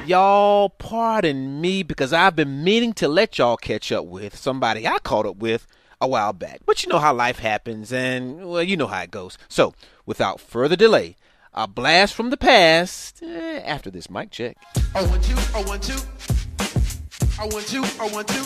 Y'all, pardon me because I've been meaning to let y'all catch up with somebody I caught up with a while back. But you know how life happens, and, well, you know how it goes. So, without further delay, a blast from the past after this mic check. I want you, I want you. I want you, I want you.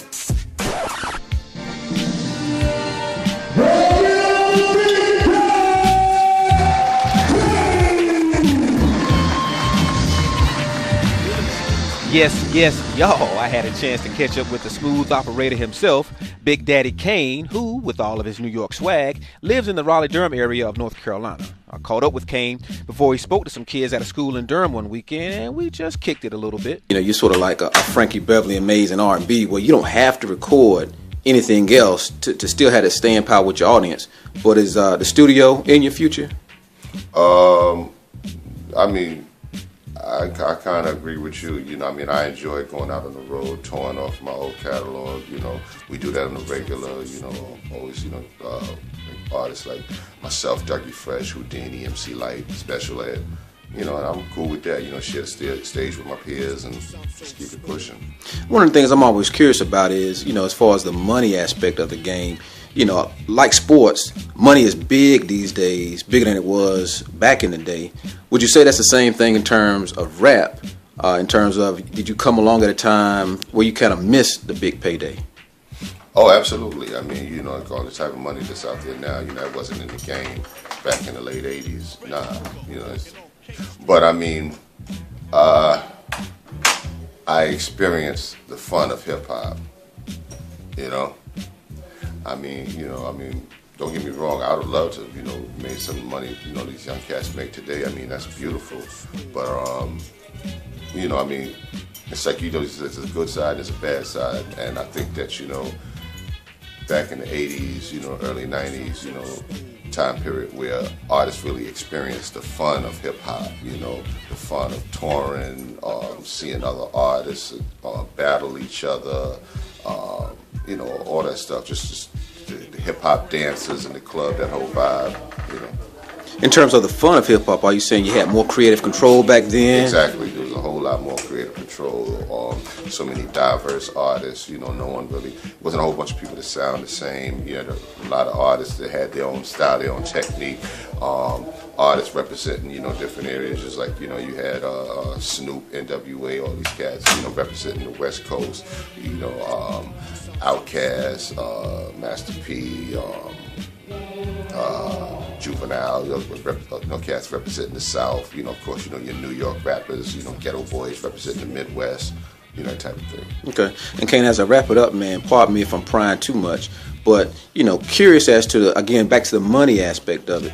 Yes, y'all. I had a chance to catch up with the smooth operator himself, Big Daddy Kane, who, with all of his New York swag, lives in the Raleigh-Durham area of North Carolina. I caught up with Kane before he spoke to some kids at a school in Durham one weekend, and we just kicked it a little bit. You know, you're sort of like a Frankie Beverly Amazing R&B, where you don't have to record anything else to still have that staying power with your audience. But is the studio in your future? I mean, I kind of agree with you. You know, I mean, I enjoy going out on the road, touring off my old catalog. You know, we do that on the regular. You know, always, artists like myself, Dougie Fresh, Houdini, MC Light, Special Ed. You know, and I'm cool with that. You know, share the stage with my peers and just keep it pushing. One of the things I'm always curious about is, you know, as far as the money aspect of the game, you know, like sports, money is big these days, bigger than it was back in the day. Would you say that's the same thing in terms of rap? In terms of, did you come along at a time where you kind of missed the big payday? Oh, absolutely. I mean, you know, all the type of money that's out there now, you know, it wasn't in the game back in the late 80s. Nah, you know. But I mean, I experienced the fun of hip hop, you know. I mean, don't get me wrong, I would love to, you know, make some money, you know, these young cats make today. I mean, that's beautiful. But, you know, I mean, it's like, you know, there's a good side, there's a bad side. And I think that, you know, back in the 80s, you know, early 90s, you know, time period where artists really experienced the fun of hip hop, you know, the fun of touring, seeing other artists battle each other, you know, all that stuff, just the hip hop dances in the club, that whole vibe, you know. In terms of the fun of hip hop, are you saying you had more creative control back then? Exactly. There was a whole lot more creative control. So many diverse artists. You know, no one really wasn't a whole bunch of people that sound the same. You had a lot of artists that had their own style, their own technique. Artists representing, you know, different areas. Just like, you know, you had Snoop, NWA, all these cats, you know, representing the West Coast. You know, Outkast, Master P. Juvenile, you know, cats representing the South. You know, of course, you know, your New York rappers, you know, Ghetto Boys representing the Midwest, you know, that type of thing. Okay. And Kane, as I wrap it up, man, pardon me if I'm prying too much, but, you know, curious as to, again, back to the money aspect of it.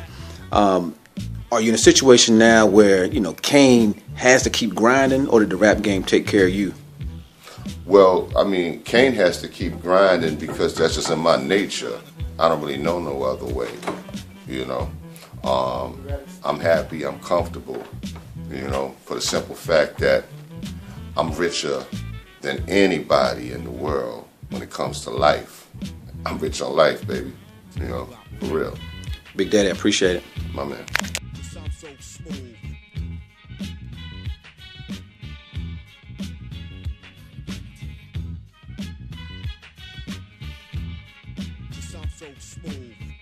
Are you in a situation now where, you know, Kane has to keep grinding, or did the rap game take care of you? Well, I mean, Kane has to keep grinding because that's just in my nature. I don't really know no other way, you know. I'm happy, I'm comfortable, you know, for the simple fact that I'm richer than anybody in the world when it comes to life. I'm rich on life, baby, you know, for real. Big Daddy, I appreciate it. My man. So smooth.